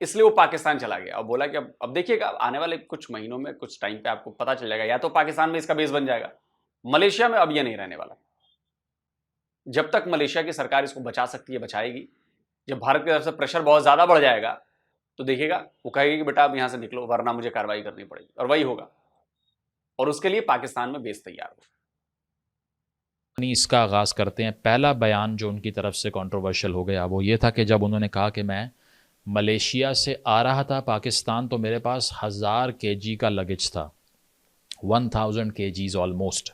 اس لیے وہ پاکستان چلا گیا اور بولا کہ اب دیکھیے گا آنے والے کچھ مہینوں میں کچھ ٹائم پہ آپ کو پتا چل جائے گا, یا تو پاکستان میں اس کا بیس بن جائے گا, ملیشیا میں اب یہ نہیں رہنے والا. جب تک ملیشیا کی سرکار اس کو بچا سکتی ہے بچائے گی. جب بھارت کی طرف سے پریشر بہت زیادہ بڑھ جائے گا تو دیکھیے گا وہ کہے گی کہ بیٹا اب یہاں سے نکلو ورنہ مجھے کارروائی کرنی پڑے گی, اور وہی ہوگا. اور اس کے لیے پاکستان میں بیس تیار ہو. اس کا آغاز کرتے ہیں. پہلا بیان جو ان کی طرف سے کنٹروورشل ہو گیا وہ یہ تھا کہ جب انہوں نے کہا کہ میں ملیشیا سے آ رہا تھا پاکستان تو میرے پاس 1000 kg کا لگیج تھا, 1000 kgs آلموسٹ.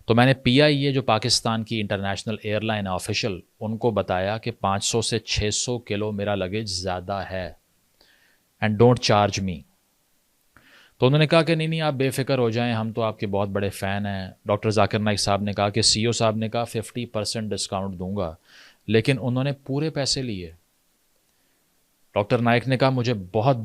تو میں نے پی آئی اے جو پاکستان کی انٹرنیشنل ایئر لائن آفیشل ان کو بتایا کہ 500 سے 600 کلو میرا لگیج زیادہ ہے اینڈ ڈونٹ چارج می. تو انہوں نے کہا کہ نہیں آپ بے فکر ہو جائیں, ہم تو آپ کے بہت بڑے فین ہیں. ڈاکٹر ذاکر نائک صاحب نے کہا کہ سی او صاحب نے کہا 50% ڈسکاؤنٹ دوں گا, لیکن انہوں نے پورے پیسے لیے. ڈاکٹر نائک نے کہا مجھے بہت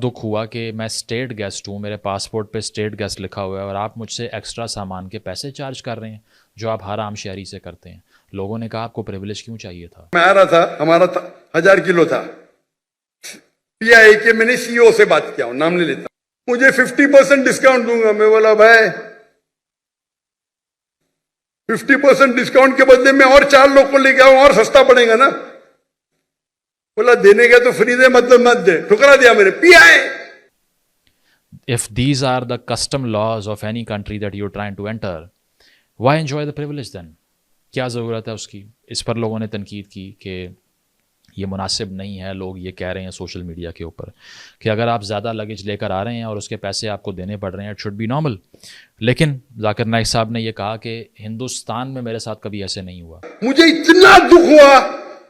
دکھ ہوا کہ میں اسٹیٹ گیسٹ ہوں, میرے پاسپورٹ پہ اسٹیٹ گیسٹ لکھا ہوا ہے اور آپ مجھ سے ایکسٹرا سامان کے پیسے چارج کر رہے ہیں جو آپ ہر عام شہری سے کرتے ہیں. لوگوں نے کہا آپ کو پریویلیج کیوں چاہیے تھا؟ میں آ رہا تھا, ہمارا 1000 کلو تھا. پی آئی کے میں نے سی او سے بات کیا ہوں, نام نہیں لیتا, مجھے 50% ڈسکاؤنٹ دوں گا. میں بولا بھائی 50% ڈسکاؤنٹ کے بدلے میں اور 4 لوگ کو لے کے آؤں اور سستا پڑے گا نا. بولا دینے گا تو فری دے, مطلب مت دے. ٹھکرا دیا میرے پی آئی. If these are the custom laws of any country that you're trying to enter, why enjoy the privilege then? کیا ضرورت ہے اس کی؟ اس پر لوگوں نے تنقید کی کہ یہ مناسب نہیں ہے. لوگ یہ کہہ رہے ہیں سوشل میڈیا کے اوپر کہ اگر آپ زیادہ لگیج لے کر آ رہے ہیں اور اس کے پیسے آپ کو دینے پڑ رہے ہیں, اٹ شوڈ بی نارمل. لیکن ذاکر نائک صاحب نے یہ کہا کہ ہندوستان میں میرے ساتھ کبھی ایسے نہیں ہوا. مجھے اتنا دکھ ہوا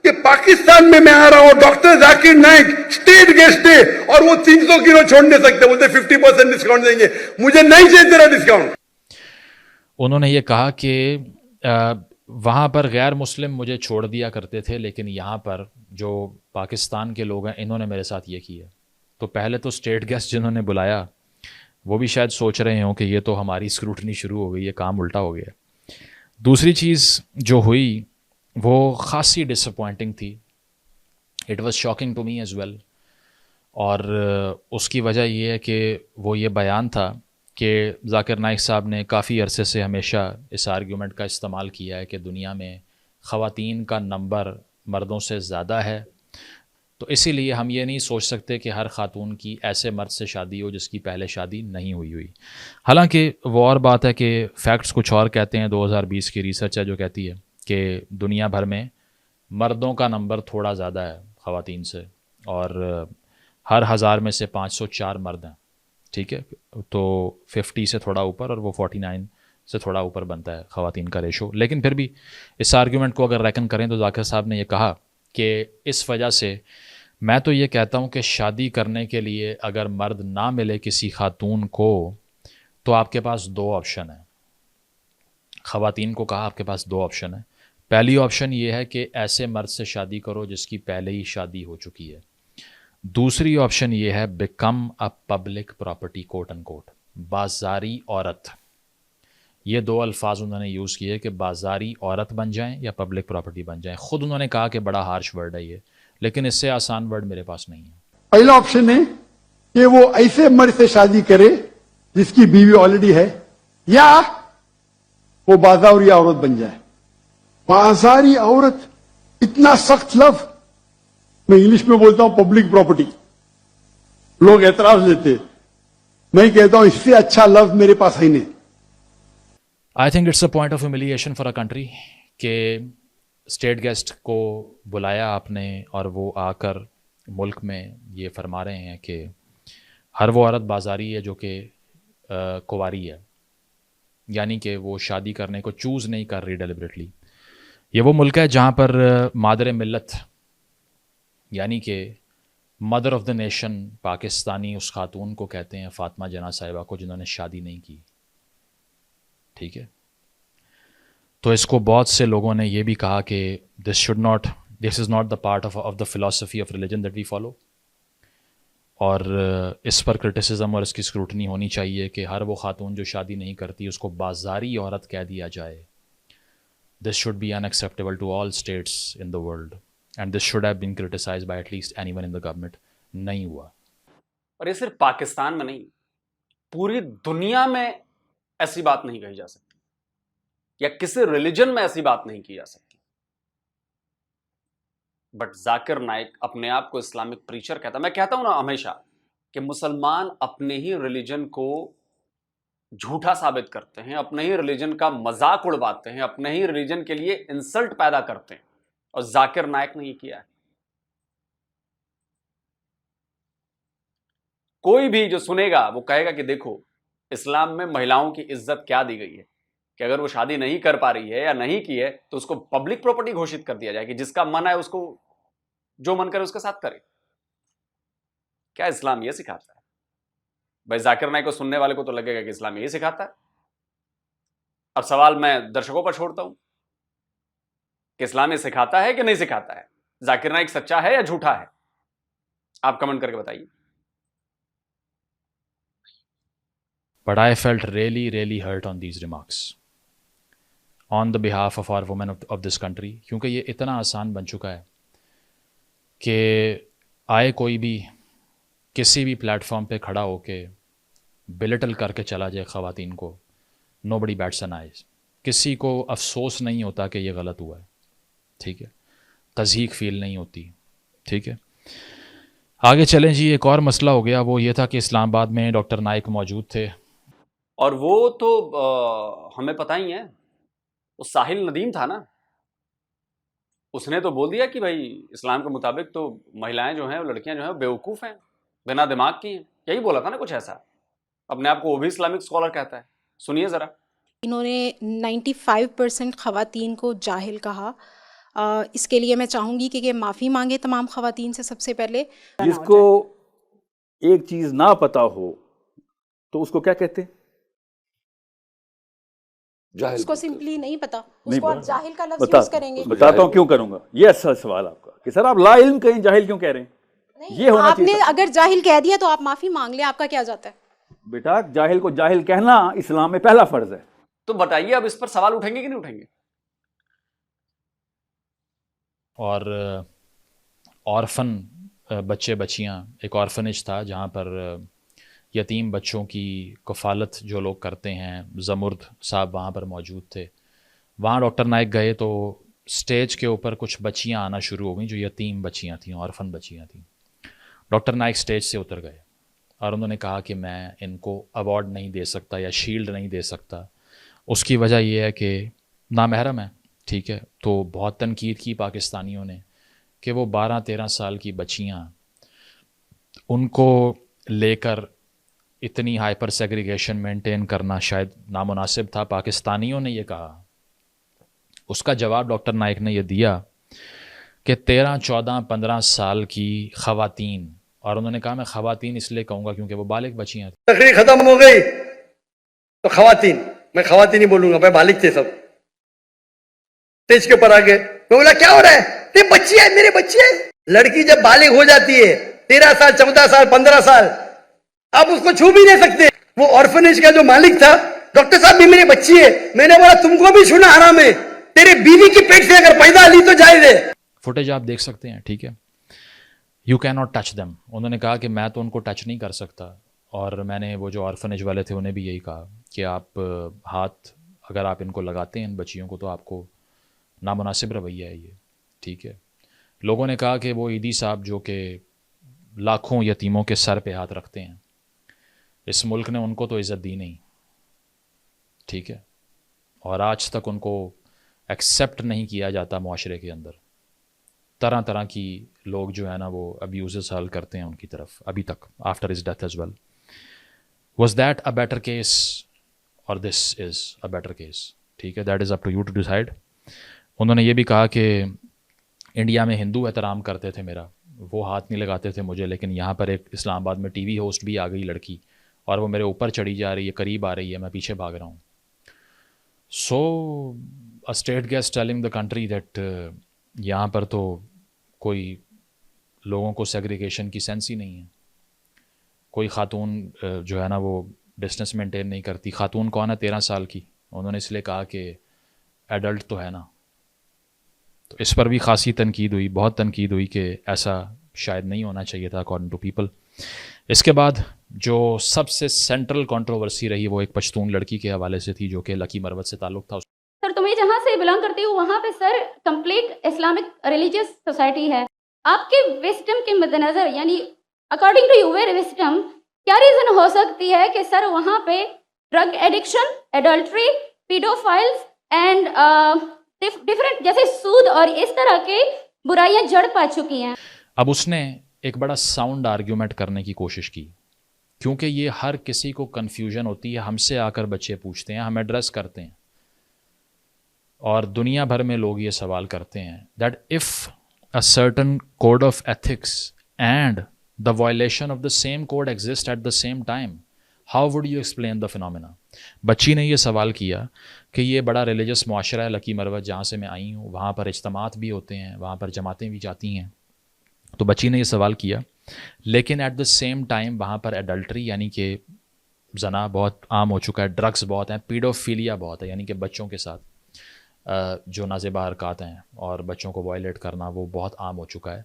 کہ پاکستان میں آ رہا ہوں, doctor Zakir Naik state guest ہے اور وہ 300 کلو چھوڑ نہیں سکتے, بولتے 50% ڈسکاؤنٹ دیں گے. مجھے نہیں چاہیے تیرا ڈسکاؤنٹ. انہوں نے یہ کہا کہ وہاں پر غیر مسلم مجھے چھوڑ دیا کرتے تھے, لیکن یہاں پر جو پاکستان کے لوگ ہیں انہوں نے میرے ساتھ یہ کیا. تو پہلے تو اسٹیٹ گیسٹ جنہوں نے بلایا وہ بھی شاید سوچ رہے ہوں کہ یہ تو ہماری اسکروٹنی شروع ہو گئی, یہ کام الٹا ہو گیا. دوسری چیز جو ہوئی وہ خاصی ڈس اپوائنٹنگ تھی. It was shocking to me as well. اور اس کی وجہ یہ ہے کہ وہ یہ بیان تھا کہ ذاکر نائک صاحب نے کافی عرصے سے ہمیشہ اس آرگیومنٹ کا استعمال کیا ہے کہ دنیا میں خواتین کا نمبر مردوں سے زیادہ ہے, تو اسی لیے ہم یہ نہیں سوچ سکتے کہ ہر خاتون کی ایسے مرد سے شادی ہو جس کی پہلے شادی نہیں ہوئی. حالانکہ وہ اور بات ہے کہ فیکٹس کچھ اور کہتے ہیں. 2020 کی ریسرچ ہے جو کہتی ہے کہ دنیا بھر میں مردوں کا نمبر تھوڑا زیادہ ہے خواتین سے, اور ہر 1000 میں سے 504 مرد ہیں. ٹھیک ہے, تو 50 سے تھوڑا اوپر اور وہ 49 سے تھوڑا اوپر بنتا ہے خواتین کا ریشو. لیکن پھر بھی اس آرگیومنٹ کو اگر ریکن کریں تو ذاکر صاحب نے یہ کہا کہ اس وجہ سے میں تو یہ کہتا ہوں کہ شادی کرنے کے لیے اگر مرد نہ ملے کسی خاتون کو تو آپ کے پاس 2 آپشن ہیں. خواتین کو کہا آپ کے پاس 2 آپشن ہیں. پہلی آپشن یہ ہے کہ ایسے مرد سے شادی کرو جس کی پہلے ہی شادی ہو چکی ہے. دوسری آپشن یہ ہے بیکم اے پبلک پراپرٹی, کوٹ ان کوٹ, بازاری عورت. یہ 2 الفاظ انہوں نے یوز کیے کہ بازاری عورت بن جائیں یا پبلک پراپرٹی بن جائیں. خود انہوں نے کہا کہ بڑا ہارش ورڈ ہے یہ, لیکن اس سے آسان ورڈ میرے پاس نہیں ہے. پہلا آپشن ہے کہ وہ ایسے مرد سے شادی کرے جس کی بیوی آلریڈی ہے, یا وہ بازاری عورت بن جائے. بازاری عورت اتنا سخت لفظ, میں انگلش میں بولتا ہوں پبلک پراپرٹی, لوگ اعتراض لیتے, میں کہتا ہوں اس سے اچھا لفظ میرے پاس ہے نہیں. I think it's a point of humiliation for a country کہ اسٹیٹ گیسٹ کو بلایا آپ نے اور وہ آ کر ملک میں یہ فرما رہے ہیں کہ ہر وہ عورت بازاری ہے جو کہ کنواری ہے, یعنی کہ وہ شادی کرنے کو چوز نہیں کر رہی ڈیلیبریٹلی. یہ وہ ملک ہے جہاں پر مادر ملت یعنی کہ mother of the nation Pakistani اس خاتون کو کہتے ہیں فاطمہ جناح صاحبہ کو جنہوں نے شادی نہیں کی. ٹھیک ہے, تو اس کو بہت سے لوگوں نے یہ بھی کہا کہ this is not the part of the philosophy of religion that we follow, اور اس پر کرٹیسزم اور اس کی اسکروٹنی ہونی چاہیے کہ ہر وہ خاتون جو شادی نہیں کرتی اس کو بازاری عورت کہہ دیا جائے. This should be unacceptable to all states in the world. and this should have been criticized by at least anyone in the government. نہیں ہوا. اور یہ صرف پاکستان میں نہیں, پوری دنیا میں ایسی بات نہیں کہی جا سکتی, یا کسی ریلیجن میں ایسی بات نہیں کی جا سکتی. بٹ ذاکر نائک اپنے آپ کو اسلامک پریچر کہتا ہے. میں کہتا ہوں نا ہمیشہ کہ مسلمان اپنے ہی ریلیجن کو جھوٹا ثابت کرتے ہیں, اپنے ہی ریلیجن کا مذاق اڑواتے ہیں, اپنے ہی ریلیجن کے لیے انسلٹ پیدا کرتے ہیں, اور ذاکر نائک نے یہ کیا ہے. کوئی بھی جو سنے گا وہ کہے گا کہ دیکھو اسلام میں مہیلاؤں کی عزت کیا دی گئی ہے, کہ اگر وہ شادی نہیں کر پا رہی ہے یا نہیں کی ہے تو اس کو پبلک پراپرٹی گھوشت کر دیا جائے کہ جس کا من ہے اس کو جو من کرے اس کے ساتھ کرے. کیا اسلام یہ سکھاتا ہے؟ بھائی ذاکر نائک کو سننے والے کو تو لگے گا کہ اسلام یہ سکھاتا ہے. اب سوال میں درشکوں پر چھوڑتا ہوں کہ اسلام یہ سکھاتا ہے کہ نہیں سکھاتا ہے؟ ذاکر نائک سچا ہے یا جھوٹا ہے؟ آپ کمنٹ کر کے بتائیے. But I felt really hurt on these remarks on the behalf of our women of this country, کیونکہ یہ اتنا آسان بن چکا ہے کہ آئے کوئی بھی کسی بھی پلیٹ فارم پہ کھڑا ہو کے بلٹل کر کے چلا جائے خواتین کو. nobody bats an eye. کسی کو افسوس نہیں ہوتا کہ یہ غلط ہوا ہے, ٹھیک ہے, تضحیق فیل نہیں ہوتی, ٹھیک ہے. آگے چلیں جی. ایک اور مسئلہ ہو گیا, وہ یہ تھا کہ اسلام آباد میں ڈاکٹر نائک موجود تھے, اور وہ تو ہمیں پتہ ہی ہے, وہ ساحل ندیم تھا نا, اس نے تو بول دیا کہ بھائی اسلام کے مطابق تو مہیلائیں جو ہیں, لڑکیاں جو ہیں بیوقوف ہیں, بنا دماغ کی ہیں. یہی بولا تھا نا کچھ ایسا. اپنے آپ کو وہ بھی اسلامک اسکالر کہتا ہے. سنیے ذرا. انہوں نے 95% خواتین کو جاہل کہا. اس کے لیے میں چاہوں گی کہ معافی مانگے تمام خواتین سے. سب سے پہلے جس کو ایک چیز نہ پتا ہو تو اس کو کیا کہتے ہیں؟ اس کو سمپلی نہیں پتا, اس کو آپ جاہل کا لفظ یوز کریں گے. بتاتا ہوں کیوں کروں گا. یہ اچھا سوال آپ کا کہ سر آپ لا علم کہیں جاہل کیوں کہہ رہے ہیں؟ یہ ہونا آپ نے چاہیے. اگر جاہل کہہ دیا تو آپ معافی مانگ لیں, آپ کا کیا جاتا ہے؟ بیٹا جاہل کو جاہل کہنا اسلام میں پہلا فرض ہے. تو بتائیے اب اس پر سوال اٹھیں گے کہ نہیں اٹھیں گے؟ اور آرفن بچے بچیاں, ایک آرفنیج تھا جہاں پر یتیم بچوں کی کفالت جو لوگ کرتے ہیں, زمرد صاحب وہاں پر موجود تھے. وہاں ڈاکٹر نائک گئے تو سٹیج کے اوپر کچھ بچیاں آنا شروع ہو گئیں جو یتیم بچیاں تھیں, آرفن بچیاں تھیں. ڈاکٹر نائک سٹیج سے اتر گئے اور انہوں نے کہا کہ میں ان کو ایوارڈ نہیں دے سکتا یا شیلڈ نہیں دے سکتا. اس کی وجہ یہ ہے کہ نامحرم ہے, ٹھیک ہے. تو بہت تنقید کی پاکستانیوں نے کہ وہ 12-13 سال کی بچیاں, ان کو لے کر اتنی ہائپر سیگریگیشن مینٹین کرنا شاید نامناسب تھا. پاکستانیوں نے یہ کہا. اس کا جواب ڈاکٹر نائک نے یہ دیا کہ 13, 14, 15 سال کی خواتین, اور انہوں نے کہا میں خواتین اس لیے کہوں گا کیونکہ وہ بالغ بچیاں تھیں. تقریر ختم ہو گئی تو خواتین, میں خواتین ہی بولوں گا, بھائی بالغ تھے سب. اسٹیج کے اوپر آگے میں بولا کیا ہو رہا ہے؟ یہ بچی ہے, میرے بچی ہے. لڑکی جب بالغ ہو جاتی ہے 13 سال 14 سال 15 سال, آپ اس کو چھو بھی نہیں سکتے. وہ آرفنیج کا جو مالک تھا, ڈاکٹر صاحب بھی میری بچی ہے. میں نے بولا تم کو بھی چھونا حرام ہے, تیرے بیوی کی پیٹ سے اگر پیدا لی تو جائز ہے. فوٹیج آپ دیکھ سکتے ہیں, ٹھیک ہے. You can not touch them. انہوں نے کہا کہ میں تو ان کو ٹچ نہیں کر سکتا. اور میں نے وہ جو آرفنیج والے تھے انہیں بھی یہی کہا کہ آپ ہاتھ اگر آپ ان کو لگاتے ہیں ان بچیوں کو تو آپ کو نامناسب رویہ ہے یہ, ٹھیک ہے. لوگوں نے کہا کہ وہ عیدی صاحب جو کہ لاکھوں یتیموں کے سر پہ ہاتھ رکھتے ہیں, اس ملک نے ان کو تو عزت دی نہیں, ٹھیک ہے. اور آج تک ان کو ایکسیپٹ نہیں کیا جاتا معاشرے کے اندر. طرح طرح کی لوگ جو ہے نا وہ ابیوزز حل کرتے ہیں ان کی طرف ابھی تک, after his death as well. Was that a better case اور this is a better case, ٹھیک ہے. That is up to you to decide. انہوں نے یہ بھی کہا کہ انڈیا میں ہندو احترام کرتے تھے میرا, وہ ہاتھ نہیں لگاتے تھے مجھے, لیکن یہاں پر ایک اسلام آباد میں ٹی وی ہوسٹ بھی آ گئی لڑکی, اور وہ میرے اوپر چڑھی جا رہی ہے, قریب آ رہی ہے, میں پیچھے بھاگ رہا ہوں. So a state guest telling the country that یہاں پر تو کوئی لوگوں کو سیگریگیشن کی سینس ہی نہیں ہے. کوئی خاتون جو ہے نا وہ ڈسٹینس مینٹین نہیں کرتی. خاتون کون ہے؟ 13 سال کی. انہوں نے اس لیے کہا کہ ایڈلٹ تو ہے نا, تو اس پر بھی خاصی تنقید ہوئی, بہت تنقید ہوئی کہ ایسا شاید نہیں ہونا چاہیے تھا اکارڈنگ ٹو پیپل. اس کے بعد جو سب سے سینٹرل کنٹروورسی رہی وہ ایک پشتون لڑکی کے حوالے سے تھی جو کہ لکی مروت سے تعلق تھا. سر تو میں جہاں سے بلانگ کرتی ہوں وہاں پہ sir complete Islamic religious society ہے. آپ کے وسڈم کے مد نظر یعنی اکارڈنگ ٹو یور وسڈم کیا ریزن ہو سکتی ہے کہ سر وہاں پہ drug addiction, adultery, paedophiles and different جیسے سود اور اس طرح کے برائیاں جڑ پا چکی ہیں. اب اس نے ایک بڑا ساؤنڈ آرگیومنٹ کرنے کی کوشش کی, کیونکہ یہ ہر کسی کو کنفیوژن ہوتی ہے. ہم سے آ کر بچے پوچھتے ہیں, ہم ایڈریس کرتے ہیں, اور دنیا بھر میں لوگ یہ سوال کرتے ہیں that if a certain code of ethics and the violation of the same code exist at the same time, how would you explain the phenomena. بچی نے یہ سوال کیا کہ یہ بڑا ریلیجس معاشرہ ہے لکی مروت جہاں سے میں آئی ہوں, وہاں پر اجتماعات بھی ہوتے ہیں, وہاں پر جماعتیں بھی جاتی ہیں. تو بچی نے یہ سوال کیا, لیکن ایٹ دا سیم ٹائم وہاں پر ایڈلٹری یعنی کہ زنا بہت عام ہو چکا ہے, ڈرگس بہت ہیں, پیڈوفیلیا بہت ہے یعنی کہ بچوں کے ساتھ جو نازیبہ حرکات ہیں اور بچوں کو وائلیٹ کرنا وہ بہت عام ہو چکا ہے.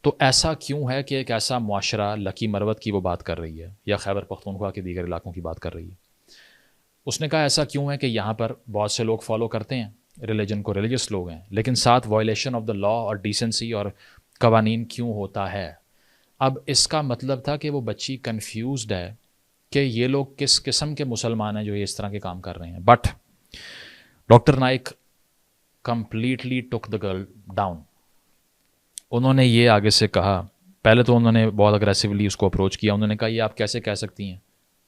تو ایسا کیوں ہے کہ ایک ایسا معاشرہ لکی مروت کی وہ بات کر رہی ہے یا خیبر پختونخوا کے دیگر علاقوں کی بات کر رہی ہے. اس نے کہا ایسا کیوں ہے کہ یہاں پر بہت سے لوگ فالو کرتے ہیں ریلیجن کو, ریلیجس لوگ ہیں, لیکن ساتھ وائلیشن آف دا لا اور ڈیسنسی اور قوانین کیوں ہوتا ہے. اب اس کا مطلب تھا کہ وہ بچی کنفیوزڈ ہے کہ یہ لوگ کس قسم کے مسلمان ہیں جو یہ اس طرح کے کام کر رہے ہیں. But doctor Naik completely took the girl down. انہوں نے یہ آگے سے کہا, پہلے تو انہوں نے بہت اگریسولی اس کو اپروچ کیا. انہوں نے کہا یہ آپ کیسے کہہ سکتی ہیں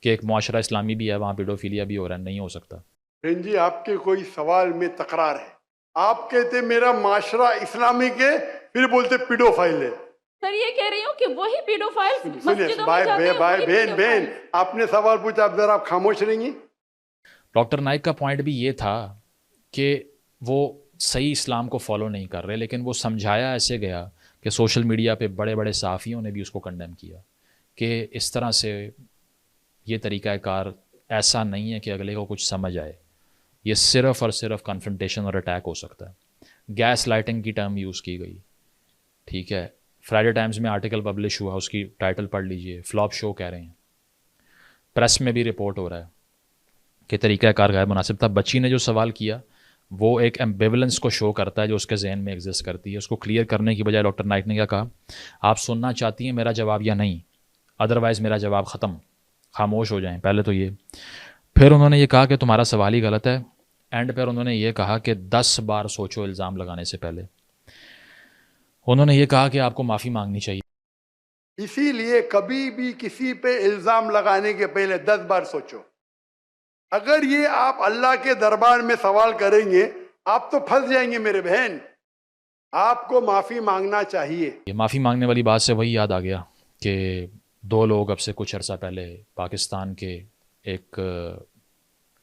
کہ ایک معاشرہ اسلامی بھی ہے وہاں پیڈوفیلیا بھی ہو رہا ہے, نہیں ہو سکتا. بہن جی آپ کے کوئی سوال میں تکرار ہے. آپ کہتے میرا معاشرہ اسلامک ہے, پھر بولتے پیڈوفائل ہے. سر یہ کہہ رہی ہوں کہ وہی پیڈوفائلز مسجدوں میں جاتے ہیں, بھائی وہی بہن پیڈوفائلز. آپ نے سوال پوچھا, اب ذرا آپ خاموش رہیں گی. ڈاکٹر نائک کا پوائنٹ بھی یہ تھا کہ وہ صحیح اسلام کو فالو نہیں کر رہے, لیکن وہ سمجھایا ایسے گیا کہ سوشل میڈیا پہ بڑے بڑے صحافیوں نے بھی اس کو کنڈیم کیا کہ اس طرح سے یہ طریقہ کار ایسا نہیں ہے کہ اگلے کو کچھ سمجھ آئے, یہ صرف اور صرف کنفرنٹیشن اور اٹیک ہو سکتا ہے. گیس لائٹنگ کی ٹرم یوز کی گئی, ٹھیک ہے. فرائیڈے ٹائمز میں آرٹیکل پبلش ہوا, اس کی ٹائٹل پڑھ لیجئے, فلاپ شو کہہ رہے ہیں. پریس میں بھی رپورٹ ہو رہا ہے کہ طریقہ کار غیر مناسب تھا. بچی نے جو سوال کیا وہ ایک ایمبیولنس کو شو کرتا ہے جو اس کے ذہن میں ایگزسٹ کرتی ہے. اس کو کلیئر کرنے کی بجائے ڈاکٹر نائک نے کیا کہا, آپ سننا چاہتی ہیں میرا جواب یا نہیں, ادروائز میرا جواب ختم, خاموش ہو جائیں. پہلے تو یہ, پھر انہوں نے یہ کہا کہ تمہارا سوال ہی غلط ہے. اینڈ پھر انہوں نے یہ کہا کہ 10 بار سوچو الزام لگانے سے پہلے. انہوں نے یہ کہا کہ آپ کو معافی مانگنی چاہیے. اسی لیے کبھی بھی کسی پہ الزام لگانے کے پہلے 10 بار سوچو. اگر یہ آپ اللہ کے دربار میں سوال کریں گے آپ تو پھنس جائیں گے میرے بہن. آپ کو معافی مانگنا چاہیے. یہ معافی مانگنے والی بات سے وہی یاد آ گیا کہ 2 لوگ اب سے کچھ عرصہ پہلے پاکستان کے ایک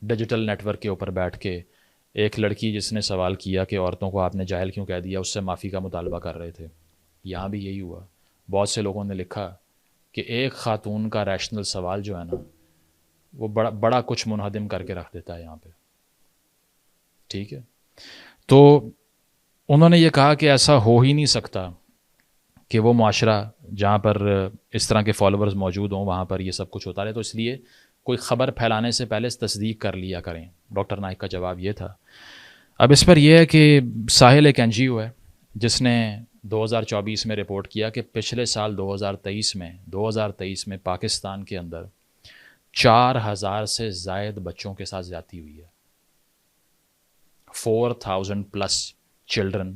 ڈیجیٹل نیٹ ورک کے اوپر بیٹھ کے ایک لڑکی جس نے سوال کیا کہ عورتوں کو آپ نے جاہل کیوں کہہ دیا, اس سے معافی کا مطالبہ کر رہے تھے. یہاں بھی یہی ہوا. بہت سے لوگوں نے لکھا کہ ایک خاتون کا ریشنل سوال جو ہے نا وہ بڑا کچھ منہدم کر کے رکھ دیتا ہے یہاں پہ, ٹھیک ہے. تو انہوں نے یہ کہا کہ ایسا ہو ہی نہیں سکتا کہ وہ معاشرہ جہاں پر اس طرح کے فالوورز موجود ہوں وہاں پر یہ سب کچھ ہوتا رہے, تو اس لیے کوئی خبر پھیلانے سے پہلے تصدیق کر لیا کریں. ڈاکٹر نائک کا جواب یہ تھا. اب اس پر یہ ہے کہ ساحل ایک NGO ہے جس نے 2024 میں رپورٹ کیا کہ پچھلے سال 2023 میں پاکستان کے اندر 4000 سے زائد بچوں کے ساتھ زیادتی ہوئی ہے. 4000+ children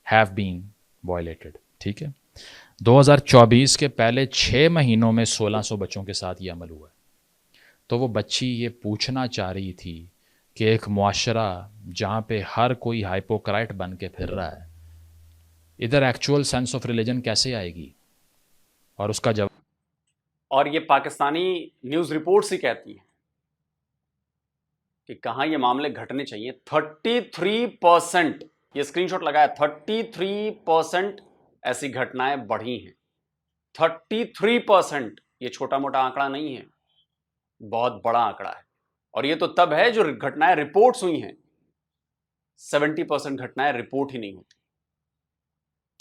have been violated, ٹھیک ہے. 2024 کے پہلے 6 مہینوں میں 1600 بچوں کے ساتھ یہ عمل ہوا ہے. تو وہ بچی یہ پوچھنا چاہ رہی تھی کہ ایک معاشرہ جہاں پہ ہر کوئی ہائپوکرائٹ بن کے پھر رہا ہے, ادھر ایکچوئل سینس آف ریلیجن کیسے آئے گی؟ اور اس کا جواب, اور یہ پاکستانی نیوز رپورٹس ہی کہتی ہیں کہ کہاں یہ معاملے گھٹنے چاہیے. 33%, یہ اسکرین شاٹ لگایا, 33% ایسی گھٹنائیں بڑھی ہیں. 33%, یہ چھوٹا موٹا آنکڑا نہیں ہے, بہت بڑا آنکڑا ہے. اور یہ تو تب ہے جو گھٹنائیں رپورٹس ہوئی ہیں. 70% گھٹنائیں رپورٹ ہی نہیں ہوتی.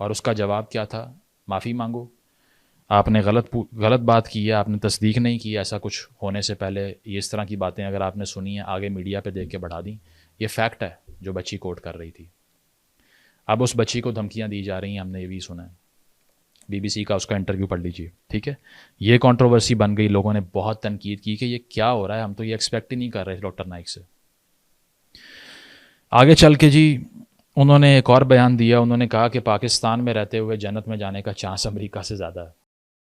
اور اس کا جواب کیا تھا؟ معافی مانگو. آپ نے غلط بات کی ہے, آپ نے تصدیق نہیں کی ایسا کچھ ہونے سے پہلے. یہ اس طرح کی باتیں اگر آپ نے سنی ہیں آگے میڈیا پہ دیکھ کے بڑھا دیں. یہ فیکٹ ہے جو بچی کوٹ کر رہی تھی. اب اس بچی کو دھمکیاں دی جا رہی ہیں, ہم نے یہ بھی سنا ہے. بی بی سی کا اس کا انٹرویو پڑھ لیجیے, ٹھیک ہے. یہ کنٹروورسی بن گئی, لوگوں نے بہت تنقید کی کہ یہ کیا ہو رہا ہے, ہم تو یہ ایکسپیکٹ ہی نہیں کر رہے ڈاکٹر نائک سے. آگے چل کے جی انہوں نے ایک اور بیان دیا. انہوں نے کہا کہ پاکستان میں رہتے ہوئے جنت میں جانے کا چانس امریکہ سے زیادہ ہے.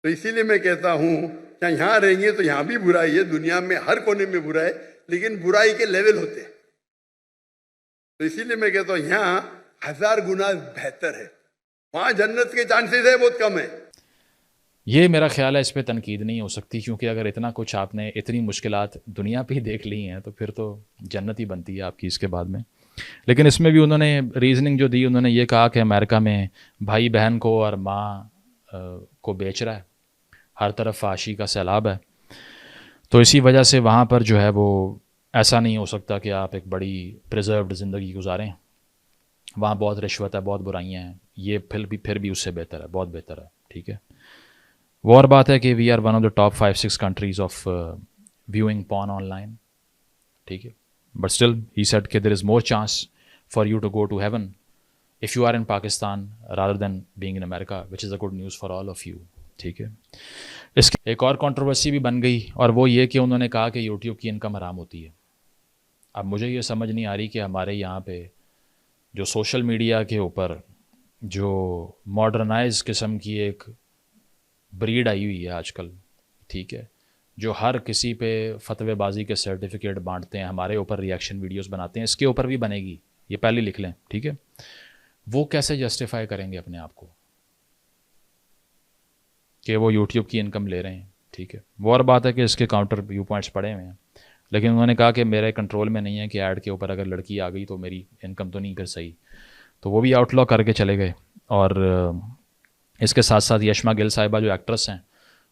تو اسی لیے میں کہتا ہوں کہ یہاں رہیں گے تو یہاں بھی برائی ہے, دنیا میں ہر کونے میں برائی ہے, لیکن برائی کے لیول ہوتے ہیں. تو اسی لیے میں کہتا ہوں یہاں 1000 گنا بہتر ہے, وہاں جنت کے چانسز ہے بہت کم ہے. یہ میرا خیال ہے اس پہ تنقید نہیں ہو سکتی, کیونکہ اگر اتنا کچھ آپ نے اتنی مشکلات دنیا پہ ہی دیکھ لی ہیں تو پھر تو جنت ہی بنتی ہے آپ کی اس کے بعد میں. لیکن اس میں بھی انہوں نے ریزننگ جو دی, انہوں نے یہ کہا کہ امریکہ میں بھائی بہن کو اور ماں کو بیچ رہا ہے, ہر طرف فحاشی کا سیلاب ہے. تو اسی وجہ سے وہاں پر جو ہے وہ ایسا نہیں ہو سکتا کہ آپ ایک بڑی پریزروڈ زندگی گزاریں. وہاں بہت رشوت ہے, بہت برائیاں ہیں. یہ پھر بھی اس سے بہتر ہے, بہت بہتر ہے, ٹھیک ہے. وہ اور بات ہے کہ we are one of the top 5-6 countries of viewing porn online, ٹھیک ہے. بٹ اسٹل ہی سیڈ کہ there is more chance for you to go to heaven if you are in Pakistan rather than being in America, which is a good news for all of you, ٹھیک ہے. اس کی ایک اور controversy بھی بن گئی, اور وہ یہ کہ انہوں نے کہا کہ یوٹیوب کی انکم حرام ہوتی ہے. اب مجھے یہ سمجھ نہیں آ رہی کہ ہمارے یہاں پہ جو سوشل میڈیا کے اوپر جو ماڈرنائز قسم کی ایک بریڈ آئی ہوئی ہے آج کل, ٹھیک ہے, جو ہر کسی پہ فتوی بازی کے سرٹیفکیٹ بانٹتے ہیں, ہمارے اوپر ریئیکشن ویڈیوز بناتے ہیں, اس کے اوپر بھی بنے گی, یہ پہلے لکھ لیں, ٹھیک ہے. وہ کیسے جسٹیفائی کریں گے اپنے آپ کو کہ وہ یوٹیوب کی انکم لے رہے ہیں, ٹھیک ہے. وہ اور بات ہے کہ اس کے کاؤنٹر ویو پوائنٹس پڑے ہوئے ہیں, لیکن انہوں نے کہا کہ میرے کنٹرول میں نہیں ہے کہ ایڈ کے اوپر اگر لڑکی آ گئی تو میری انکم تو نہیں کر سکی. تو وہ بھی آؤٹ لا کر کے چلے گئے. اور اس کے ساتھ ساتھ یشما گل صاحبہ جو ایکٹریس ہیں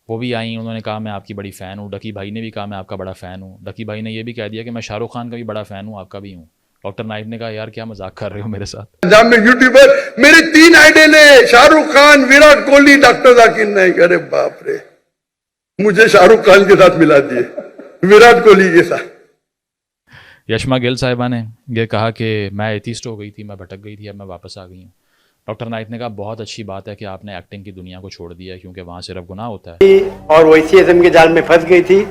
وہ بھی آئیں, انہوں نے کہا میں آپ کی بڑی فین ہوں. ڈکی بھائی نے بھی کہا میں آپ کا بڑا فین ہوں. ڈکی بھائی نے یہ بھی کہہ دیا کہ میں شاہ رخ خان کا بھی بڑا فین ہوں, آپ کا بھی ہوں. ڈاکٹر نائک نے کہا یار کیا مذاق کر رہے ہو میرے ساتھ. میں یوٹیوبر میرے 3 آئیڈل ہیں, شاہ رخ خان, وراٹ کوہلی, ڈاکٹر ذاکر نائک. ارے باپ رے, مجھے شاہ رخ خان کے ساتھ ملا دیے, وراٹ کوہلی کے ساتھ. یشما گل صاحبہ نے یہ کہا کہ میں ایتھیسٹ ہو گئی تھی, میں بھٹک گئی تھی, اب میں واپس آ گئی ہوں. ڈاکٹر نائک نے کہا بہت اچھی بات ہے کہ آپ نے ایکٹنگ کی دنیا کو چھوڑ دیا ہے, کیونکہ وہاں صرف گناہ ہوتا ہے. اور وہ ایتھیزم کے جال میں پھنس گئی تھی,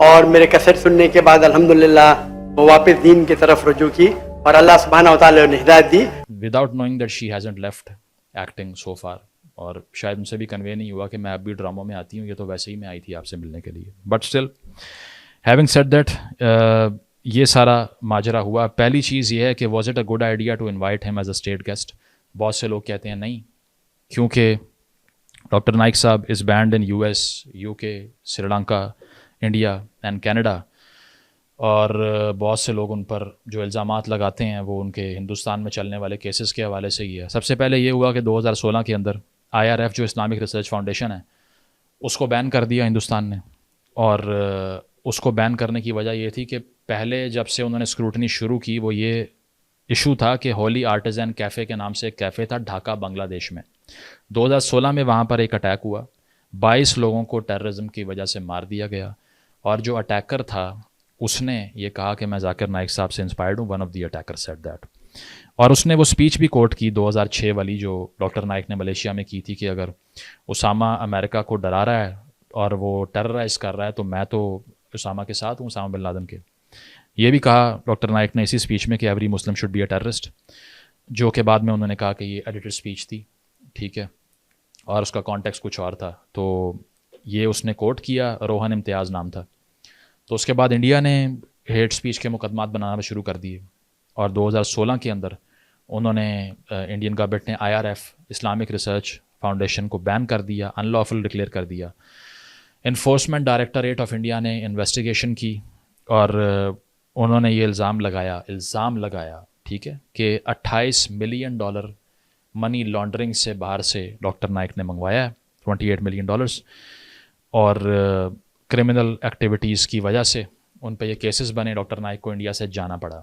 اور میرے کیسٹ سننے کے بعد الحمدللہ وہ واپس دین کی طرف رجوع کی, اور اللہ سبحانہ و تعالیٰ نے ہدایت دی. Without knowing that she hasn't left acting so far, اور شاید ان سے بھی کنوے نہیں ہوا کہ میں اب بھی ڈراموں میں آتی ہوں, یہ تو ویسے ہی میں آئی تھی آپ سے ملنے کے لیے. But still having said that, یہ سارا ماجرا ہوا. پہلی چیز یہ ہے کہ was it a good idea to invite him as a state guest. بہت سے لوگ کہتے ہیں نہیں, کیونکہ ڈاکٹر نائک صاحب is banned in U S, U K, Sri Lanka, India and Canada. اور بہت سے لوگ ان پر جو الزامات لگاتے ہیں وہ ان کے ہندوستان میں چلنے والے کیسز کے حوالے سے ہی ہے. سب سے پہلے یہ ہوا کہ 2016 کے اندر IRF جو اسلامک ریسرچ فاؤنڈیشن ہے اس کو بین کر دیا ہندوستان نے. اور اس کو بین کرنے کی وجہ یہ تھی کہ پہلے جب سے انہوں نے اسکروٹنی شروع کی وہ یہ ایشو تھا کہ ہولی آرٹیزن کیفے کے نام سے ایک کیفے تھا ڈھاکہ بنگلہ دیش میں. 2016 میں وہاں پر ایک اٹیک ہوا, 22 لوگوں کو ٹیررزم کی وجہ سے مار دیا گیا. اور جو اٹیکر تھا اس نے یہ کہا کہ میں ذاکر نائک صاحب سے انسپائرڈ ہوں, one of the attacker said that. اور اس نے وہ اسپیچ بھی کوٹ کی 2006 والی جو ڈاکٹر نائک نے ملیشیا میں کی تھی کہ اگر اسامہ امریکہ کو ڈرا رہا ہے اور وہ ٹیررائز کر رہا ہے تو میں تو اسامہ کے ساتھ ہوں, اسامہ بن لادن کے. یہ بھی کہا ڈاکٹر نائک نے اسی اسپیچ میں کہ every Muslim should be a terrorist, جو کہ بعد میں انہوں نے کہا کہ یہ ایڈیٹڈ اسپیچ تھی, ٹھیک ہے, اور اس کا کانٹیکس کچھ اور تھا. تو یہ اس نے کوٹ کیا, روہن امتیاز نام تھا. تو اس کے بعد انڈیا نے ہیٹ اسپیچ کے مقدمات بنانا شروع کر دیے, اور 2016 کے اندر انہوں نے انڈین گورنمنٹ نے IRF اسلامک ریسرچ فاؤنڈیشن کو بین کر دیا, ان لافل ڈکلیئر کر دیا. انفورسمنٹ ڈائریکٹوریٹ آف انڈیا نے انویسٹیگیشن کی اور انہوں نے یہ الزام لگایا, ٹھیک ہے, کہ $28 ملین منی لانڈرنگ سے باہر سے ڈاکٹر نائک نے منگوایا ہے, $28 ملین, اور کرمنل ایکٹیویٹیز کی وجہ سے ان پہ یہ کیسز بنے, ڈاکٹر نائک کو انڈیا سے جانا پڑا.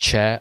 6